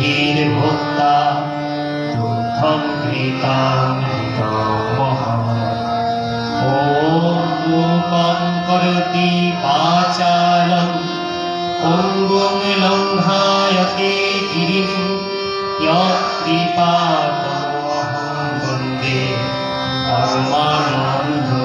भोक्ता दुग्धं घृतामृतमः ॐ रूपं करोति वाचालं पङ्गुं लङ्घयते गिरिं यत्कृपातमहं वन्दे परमानन्दो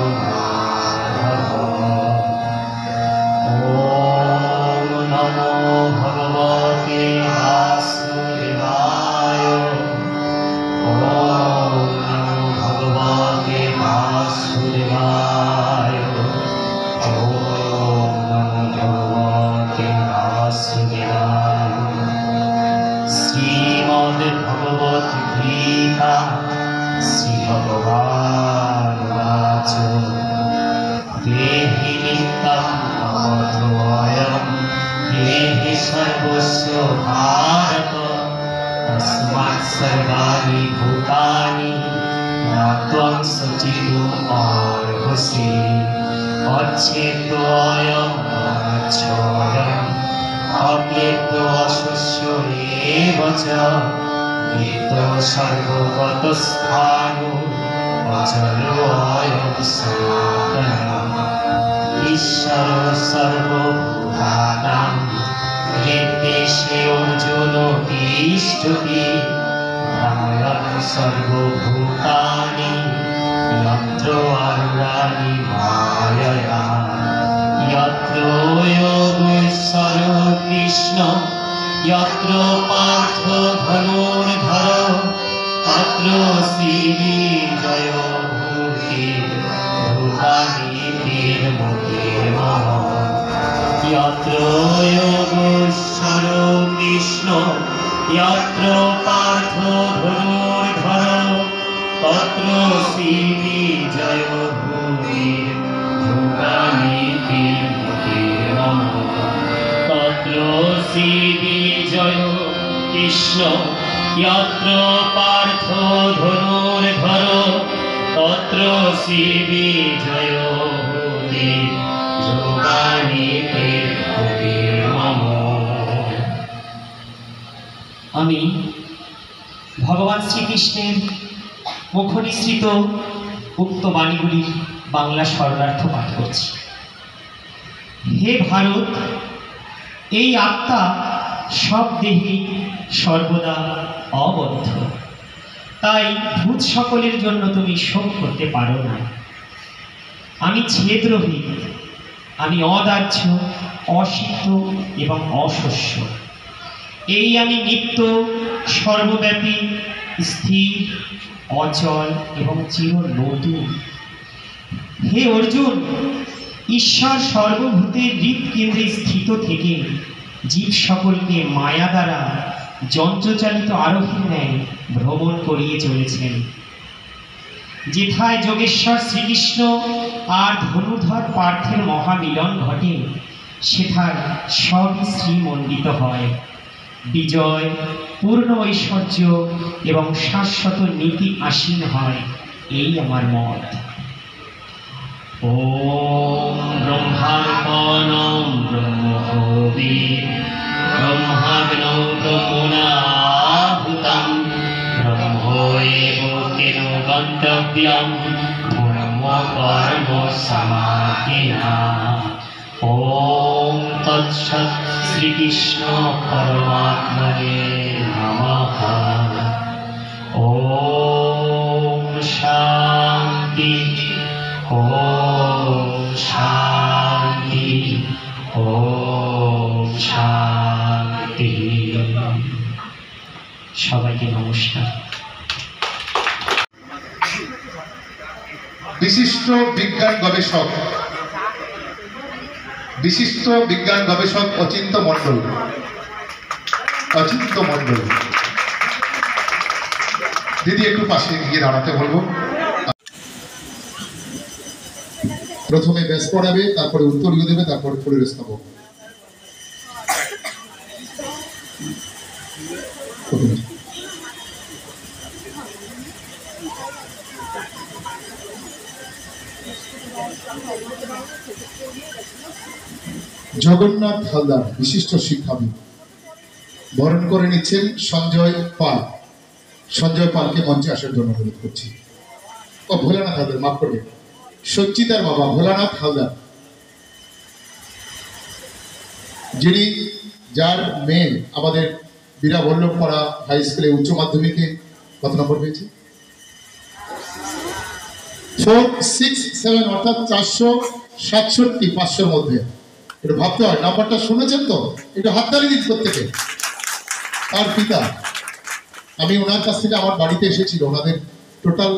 सर्वाणि भूतानि न त्वं सचिवो अर्हसि अच्छेद्योऽयं अनच्छोऽयम् अक्लेद्योऽशुष्यो एव च नित्यो सर्वगतस्थाणु अचलोऽयं सनातनः ईश्वरो सर्वभूतानां हृद्देशे अर्जुनो तिष्ठति सर्वभूतानि यत्र आरुराणि मायया यत्र योगेश्वरो कृष्ण यत्र पार्थ धनुर्धर तत्र श्रीविजयो भूति भूतानि तीर्मुखेमः यत्र योगेश्वरो कृष्ण यत्र पार्थ धनुर्धर तत्र श्रीविजयो भूति भूतानि तीर्मुखेमः तत्र श्रीविजयो कृष्ण यत्र पार्थ धनुर्धर तत्र श्रीविजयो भूति भूतानि तीर्मुखेमः। আমি ভগবান শ্রীকৃষ্ণের মুখনিসৃত উক্ত বাণীগুলির বাংলা স্বরার্থ পাঠ করছি। হে ভারত, এই আত্মা সব দেহে সর্বদা অবদ্ধ, তাই ভূত সকলের জন্য তুমি শোক করতে পারো না। আমি ছেদরহিত, আমি অদাহ্য, অসিদ্ধ এবং অশস্য। এই আমি নিত্য, সর্বব্যাপী, স্থির, অচল এবং চির নতুন। হে অর্জুন, ঈশ্বর সর্বভূতের হৃৎকেন্দ্রে স্থিত থেকে জীব সকলকে মায়া দ্বারা যন্ত্রচালিত আরোহীর ন্যায় ভ্রমণ করিয়ে চলেছেন। যেথায় যোগেশ্বর শ্রীকৃষ্ণ আর ধনুর্ধর পার্থের মহামিলন ঘটে, সেথায় সবই শ্রীমণ্ডিত হয়। বিজয়, পূর্ণ ঐশ্বর্য এবং শাশ্বত নীতি আসীন হয়, এই আমার মত। ওম ব্রহ্মার্পণং ব্রহ্মহবি ব্রহ্মাগ্নৌ ব্রহ্মণাহুতং ব্রহ্মৈব তেন গন্তব্যং ব্রহ্ম কর্ম সমাধিনা। ওম তৎসৎ। শ্রীকৃষ্ণ পরমাত্মনে নমঃ। ওম শান্তি, ওম শান্তি, ওম শান্তি। সবাইকে নমস্কার। বিশিষ্ট বিজ্ঞান গবেষক অচিন্ত মণ্ডল দিদি একটু পাশে গিয়ে দাঁড়াতে বলবো। প্রথমে ব্যাস পড়াবে, তারপরে উত্তরীয় দেবে, তারপরে পরিবেশ দেবো। জগন্নাথ হালদার বিশিষ্ট শিক্ষাবিদ। বরণ করে নিচ্ছেন সঞ্জয় পাল। সঞ্জয় পালকে মঞ্চে আসার জন্য অনুরোধ করছি। ও ভোলানাথ হালদার, মাফ করবেন, সঞ্চিতার বাবা ভোলানাথ হালদার, যিনি যার মেয়ে আমাদের বীরা বল্লভপাড়া হাই স্কুলে উচ্চ মাধ্যমিকে কত নম্বর পেয়েছে? 467, অর্থাৎ 467, 500-র মধ্যে। একটু ভাবতে হয়, নাম্বারটা শুনেছেন তো? একটু হাততালি দিন প্রত্যেকে। তার পিতা, আমি ওনার কাছ থেকে আমার বাড়িতে এসেছিল, ওনাদের টোটাল